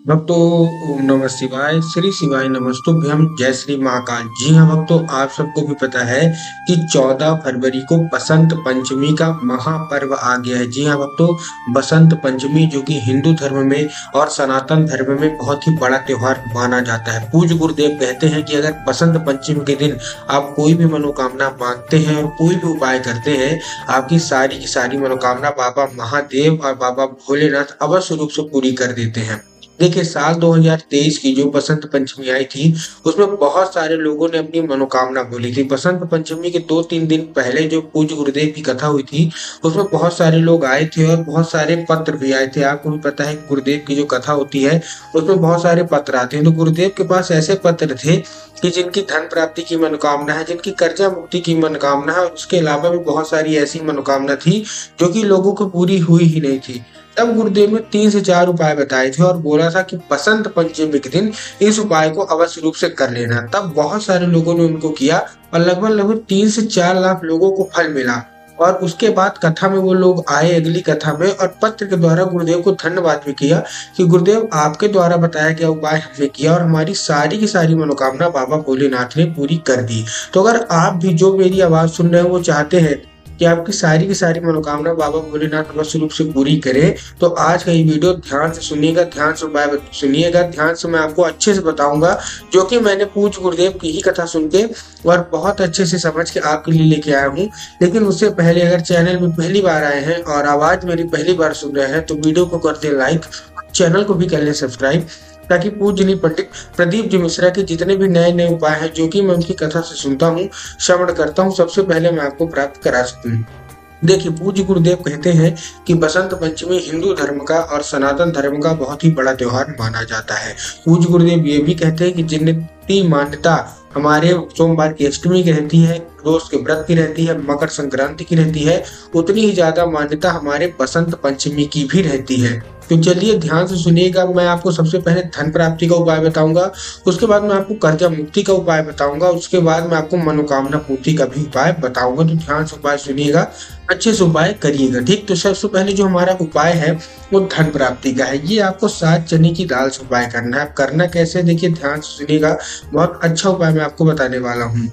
भक्तों, ओम नमः शिवाय, श्री शिवाय नमस्तुभ्यम, जय श्री महाकाल। जी हाँ भक्तों, आप सबको भी पता है कि 14 फरवरी को बसंत पंचमी का महापर्व आ गया है। जी हाँ भक्तों, बसंत पंचमी जो कि हिंदू धर्म में और सनातन धर्म में बहुत ही बड़ा त्योहार माना जाता है। पूज्य गुरुदेव कहते हैं कि अगर बसंत पंचमी के दिन आप कोई भी मनोकामना मांगते हैं और कोई भी उपाय करते हैं, आपकी सारी की सारी मनोकामना बाबा महादेव और बाबा भोलेनाथ अवश्य रूप से पूरी कर देते हैं। देखिए, साल 2023 की जो बसंत पंचमी आई थी, उसमें बहुत सारे लोगों ने अपनी मनोकामना बोली थी। बसंत पंचमी के 2-3 दिन पहले जो पूज्य गुरुदेव की कथा हुई थी, उसमें बहुत सारे लोग आए थे और बहुत सारे पत्र भी आए थे। आपको भी पता है गुरुदेव की जो कथा होती है, उसमें बहुत सारे पत्र आते हैं। तो गुरुदेव के पास ऐसे पत्र थे कि जिनकी धन प्राप्ति की मनोकामना है, जिनकी कर्जा मुक्ति की मनोकामना है, और उसके अलावा भी बहुत सारी ऐसी मनोकामना थी जो कि लोगों को पूरी हुई ही नहीं थी। तब गुरुदेव ने 3 से 4 उपाय बताए थे और बोला था कि बसंत पंचमी के दिन इस उपाय को अवश्य रूप से कर लेना। तब बहुत सारे लोगों ने उनको किया और लगभग लगभग 3 से 4 लाख लोगों को फल मिला। और उसके बाद कथा में वो लोग आए अगली कथा में और पत्र के द्वारा गुरुदेव को धन्यवाद भी किया कि गुरुदेव, आपके द्वारा बताया गया उपाय हमने किया और हमारी सारी की सारी मनोकामना बाबा भोलेनाथ ने पूरी कर दी। तो अगर आप भी जो मेरी आवाज सुन रहे हैं वो चाहते हैं कि आपकी सारी की सारी मनोकामना बाबा भोलेनाथ अवश्य रूप से पूरी करे, तो आज का ये वीडियो ध्यान से सुनिएगा, ध्यान से उपाय सुनिएगा, ध्यान से मैं आपको अच्छे से बताऊंगा, जो कि मैंने पूज्य गुरुदेव की ही कथा सुन के और बहुत अच्छे से समझ के आपके लिए लेके आया हूँ। लेकिन उससे पहले अगर चैनल में पहली बार आए हैं और आवाज मेरी पहली बार सुन रहे हैं, तो वीडियो को कर दे लाइक, चैनल को भी कर ले सब्सक्राइब, ताकि पूज्य पंडित प्रदीप जी मिश्रा के जितने भी नए नए उपाय हैं जो कि मैं उनकी कथा से सुनता हूँ, श्रवण करता हूँ, सबसे पहले मैं आपको प्राप्त करा सकूँ। देखिए, पूज्य गुरुदेव कहते हैं कि बसंत पंचमी हिंदू धर्म का और सनातन धर्म का बहुत ही बड़ा त्योहार माना जाता है। पूज्य गुरुदेव ये भी कहते हैं कि जितनी मान्यता हमारे सोमवार की अष्टमी की रहती है, रोज के व्रत की रहती है, मकर संक्रांति की रहती है, उतनी ही ज्यादा मान्यता हमारे बसंत पंचमी की भी रहती है। तो चलिए ध्यान से सुनिएगा। मैं आपको सबसे पहले धन प्राप्ति का उपाय बताऊंगा, उसके बाद मैं आपको कर्जा मुक्ति का उपाय बताऊंगा, उसके बाद मैं आपको मनोकामना पूर्ति का भी उपाय बताऊंगा। तो ध्यान से उपाय सुनिएगा, अच्छे से उपाय करिएगा, ठीक। तो सबसे पहले जो हमारा उपाय है वो धन प्राप्ति का है। ये आपको 7 चने की दाल से उपाय करना है। करना कैसे, देखिए ध्यान से सुनिएगा, बहुत अच्छा उपाय मैं आपको बताने वाला हूँ।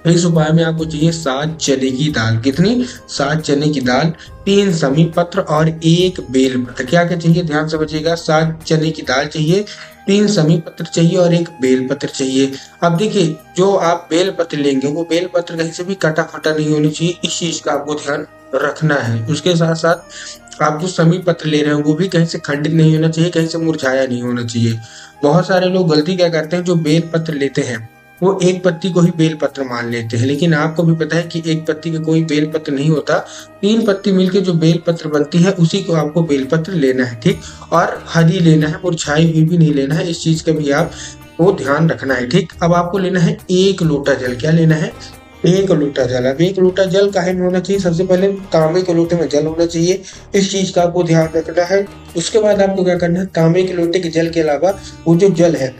इस उपाय में आपको चाहिए 7 चने की दाल। कितनी? 7 चने की दाल, 3 समी पत्र और 1 बेल पत्र। क्या क्या चाहिए, ध्यान से बचिएगा। 7 चने की दाल चाहिए, 3 समी पत्र चाहिए और 1 बेल पत्र चाहिए। अब देखिए, जो आप बेल पत्र लेंगे वो बेल पत्र कहीं से भी कटा फटा नहीं होनी चाहिए, इस चीज का आपको ध्यान रखना है। उसके साथ साथ आप जो समी पत्र ले रहे हैं वो भी कहीं से खंडित नहीं होना चाहिए, कहीं से मुरझाया नहीं होना चाहिए। बहुत सारे लोग गलती क्या करते हैं, जो बेल पत्र लेते हैं वो एक पत्ती को ही बेल पत्र मान लेते हैं, लेकिन आपको भी पता है कि एक पत्ती का कोई बेल पत्र नहीं होता। 3 पत्ती मिलके जो बेल पत्र बनती है उसी को आपको बेल पत्र लेना है, ठीक। और हरी लेना है, मुरझाई हुई भी नहीं लेना है, इस चीज का भी आप वो ध्यान रखना है, ठीक। अब आपको लेना है 1 लोटा जल। क्या लेना है? 1 लोटा जल। अब 1 लोटा जल काहे में होना चाहिए? सबसे पहले तांबे के लोटे में जल होना चाहिए, इस चीज का आपको ध्यान रखना है। उसके बाद आपको क्या करना है, तांबे के लोटे के जल के अलावा वो जो जल है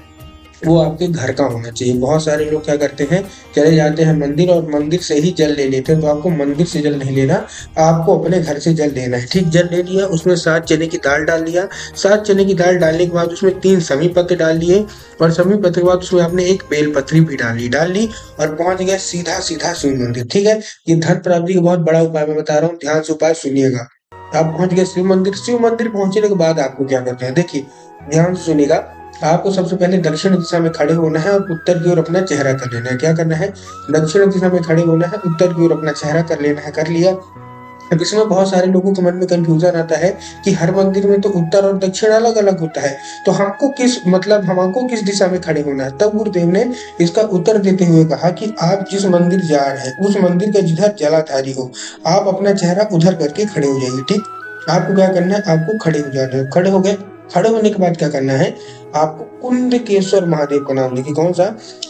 वो आपके घर का होना चाहिए। बहुत सारे लोग क्या करते हैं, चले जाते हैं मंदिर और मंदिर से ही जल ले लेते हैं। तो आपको मंदिर से जल नहीं लेना, आपको अपने घर से जल लेना है, ठीक। जल ले लिया, उसमें 7 चने की दाल डाल दिया। 7 चने की दाल डालने के बाद उसमें 3 समी पत्र डाल दिए और समी पत्र के बाद उसमें आपने 1 बेल पत्री भी डाल ली और पहुंच गए सीधा सीधा शिव मंदिर, ठीक है। ये धन प्राप्ति का बहुत बड़ा उपाय मैं बता रहा हूँ, ध्यान से उपाय सुनिएगा। आप पहुंच गए शिव मंदिर। शिव मंदिर पहुंचने के बाद आपको क्या करते हैं, देखिए ध्यान से सुनिएगा। आपको सबसे पहले दक्षिण दिशा में खड़े होना है और उत्तर की ओर अपना चेहरा कर लेना है। क्या करना है? दक्षिण दिशा में खड़े होना है, उत्तर की ओर अपना चेहरा कर लेना है। कर लिया। अब इसमें बहुत सारे लोगों के मन में कंफ्यूजन आता है कि हर मंदिर में तो उत्तर और दक्षिण अलग अलग होता है, तो हमको किस दिशा में खड़े होना है? तब गुरुदेव ने इसका उत्तर देते हुए कहा कि आप जिस मंदिर जा रहे हैं उस मंदिर का जिधर जलाधारी हो, आप अपना चेहरा उधर करके खड़े हो जाइए, ठीक। आपको क्या करना है, आपको खड़े हो जाना है। खड़े हो गए। खड़े होने के बाद क्या करना है, आपको कुंदकेश्वर महादेव का नाम लिखिए। कौन सा?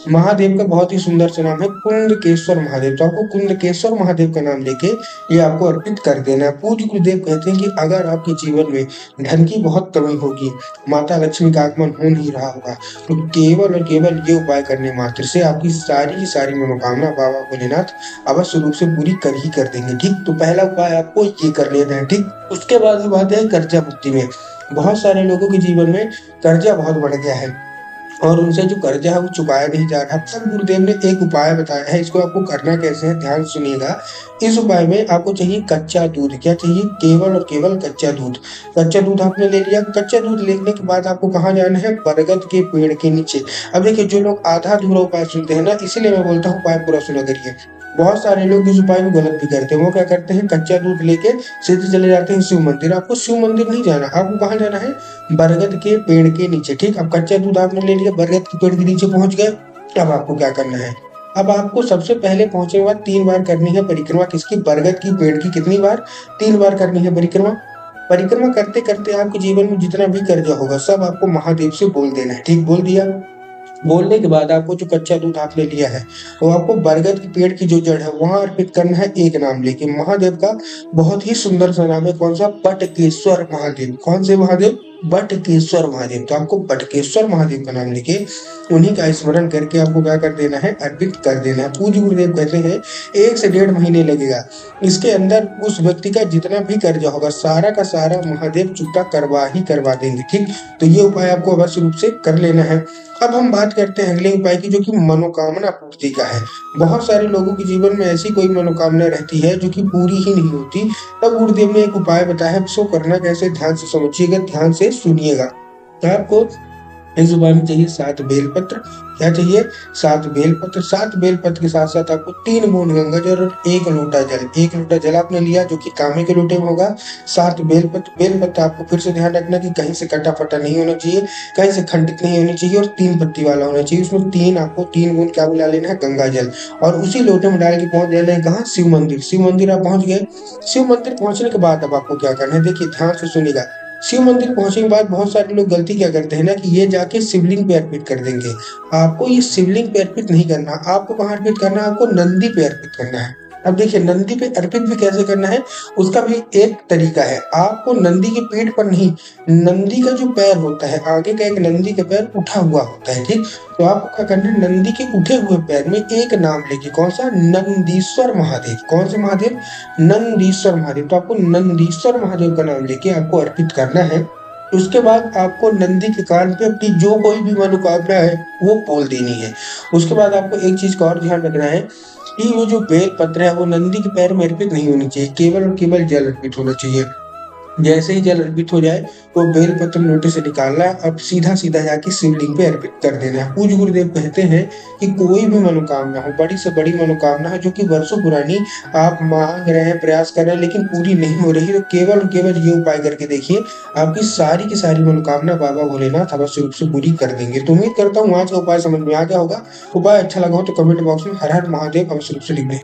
महादेव का बहुत ही सुंदर से नाम है कुंदकेश्वर महादेव। तो आपको कुंदकेश्वर महादेव का नाम लेके ये आपको अर्पित कर देना है। पूज्य गुरुदेव कहते हैं कि अगर आपके जीवन में धन की बहुत कमी होगी, माता लक्ष्मी का आगमन हो नहीं रहा होगा, तो केवल और केवल ये उपाय करने मात्र से आपकी सारी की सारी मनोकामना बाबा भोलेनाथ अवश्य रूप से पूरी कर ही कर देंगे, ठीक। तो पहला उपाय आपको ये कर लेना है, ठीक। उसके बाद बात है कर्जा मुक्ति में। बहुत सारे लोगों के जीवन में कर्जा बहुत बढ़ गया है और उनसे जो कर्जा है वो चुकाया नहीं जा रहा। तब गुरुदेव ने एक उपाय बताया है, इसको आपको करना कैसे है ध्यान से सुनिएगा। इस उपाय में आपको चाहिए कच्चा दूध। क्या चाहिए? केवल और केवल कच्चा दूध। कच्चा दूध आपने ले लिया। कच्चा दूध लेने के बाद आपको कहाँ जाना है? बरगद के पेड़ के नीचे। अब देखिए, जो लोग आधा अधूरा उपाय सुनते हैं ना, इसीलिए मैं बोलता हूँ उपाय पूरा सुना करिए। बहुत सारे लोग इस उपाय को गलत भी करते हैं। वो क्या करते हैं? कच्चा दूध लेके सीधे चले जाते हैं शिव मंदिर। आपको शिव मंदिर नहीं जाना, आपको कहाँ जाना है? बरगद के पेड़ के नीचे। ठीक, अब कच्चा दूध आपने ले लिया, बरगद के पेड़ के नीचे पहुंच गए। अब आपको क्या करना है? अब आपको सबसे पहले पहुंचने के बाद 3 बार करनी है परिक्रमा। किसकी? बरगद की पेड़ की। कितनी बार? 3 बार करनी है परिक्रमा। परिक्रमा करते करते आपके जीवन में जितना भी कर्जा होगा सब आपको महादेव से बोल देना है। ठीक, बोल दिया। बोलने के बाद आपको जो कच्चा दूध आपने लिया है वो आपको बरगद के पेड़ की जो जड़ है वहां अर्पित करना है, एक नाम लेके। महादेव का बहुत ही सुंदर सा नाम है। कौन सा? बटकेश्वर महादेव। कौन से महादेव? बटकेश्वर महादेव। तो आपको बटकेश्वर महादेव का नाम लेके उन्हीं का स्मरण करके आपको क्या कर देना है? अर्पित कर देना है। पूज्य गुरुदेव कहते हैं 1 से 1.5 महीने लगेगा। इसके अंदर उस व्यक्ति का जितना भी कर्जा होगा सारा का सारा महादेव चुकता करवा देंगे। ठीक, तो ये उपाय आपको अवश्य रूप से कर लेना है। अब हम बात करते हैं अगले उपाय की, जो कि मनोकामना पूर्ति का है। बहुत सारे लोगों के जीवन में ऐसी कोई मनोकामना रहती है जो कि पूरी ही नहीं होती। तब गुरुदेव ने एक उपाय बताया है, उसको करना कैसे ध्यान से समझिएगा, ध्यान से सुनिएगा। आपको इस उपाय में चाहिए 7 बेलपत्र। क्या चाहिए? 7 बेलपत्र। 7 बेलपत्र के साथ साथ आपको 3 बूंद गंगा जल और 1 लोटा जल। 1 लोटा जल आपने लिया जो कि तांबे के लोटे में होगा। 7 बेलपत्र। बेलपत्र आपको फिर से ध्यान रखना कि कहीं से कटा फटा नहीं होना चाहिए, कहीं से खंडित नहीं होनी चाहिए और 3 पत्ती वाला होना चाहिए। उसमें आपको 3 बूंद क्या मिला लेना है? गंगा जल। और उसी लोटे में डाल के पहुंच जाना है कहाँ? शिव मंदिर। शिव मंदिर आप पहुंच गए। शिव मंदिर पहुंचने के बाद अब आपको क्या करना है? देखिए ध्यान से सुनिएगा। शिव मंदिर पहुंचने के बाद बहुत सारे लोग गलती क्या करते हैं ना कि ये जाके शिवलिंग पे अर्पित कर देंगे। आपको ये शिवलिंग पे अर्पित नहीं करना। आपको कहाँ अर्पित करना है? आपको नंदी पे अर्पित करना है। अब देखिए, नंदी पे अर्पित भी कैसे करना है उसका भी एक तरीका है। आपको नंदी की पीठ पर नहीं, नंदी का जो पैर होता है आगे का, एक नंदी का पैर उठा हुआ होता है। ठीक, तो आपको क्या करना है? नंदी के उठे हुए पैर में एक नाम लेके। कौन सा? नंदीश्वर महादेव। कौन से महादेव? नंदीश्वर महादेव। तो आपको नंदीश्वर महादेव का नाम लेके आपको अर्पित करना है। उसके बाद आपको नंदी के कान पे अपनी जो कोई भी मनोकामना है वो बोल देनी है। उसके बाद आपको एक चीज का और ध्यान रखना है कि वो जो बेल पत्र है वो नंदी के पैर में अर्पित नहीं होनी चाहिए, केवल और केवल जल अर्पित होना चाहिए। जैसे ही जल अर्पित हो जाए तो बेल पत्र लोटे से निकालना है, अब सीधा सीधा जाके शिवलिंग पे अर्पित कर देना है। पूज्य गुरुदेव कहते हैं कि कोई भी मनोकामना हो, बड़ी से बड़ी मनोकामना है जो कि वर्षों पुरानी आप मांग रहे हैं, प्रयास कर रहे हैं लेकिन पूरी नहीं हो रही, तो केवल और केवल ये उपाय करके देखिए, आपकी सारी की सारी मनोकामना बाबा भोलेनाथ अवश्य रूप से पूरी कर देंगे। तो उम्मीद करता हूँ आज का उपाय समझ में आ गया होगा। उपाय अच्छा लगा हो तो कमेंट बॉक्स में हर हर महादेव अवश्य रूप से लिख दें।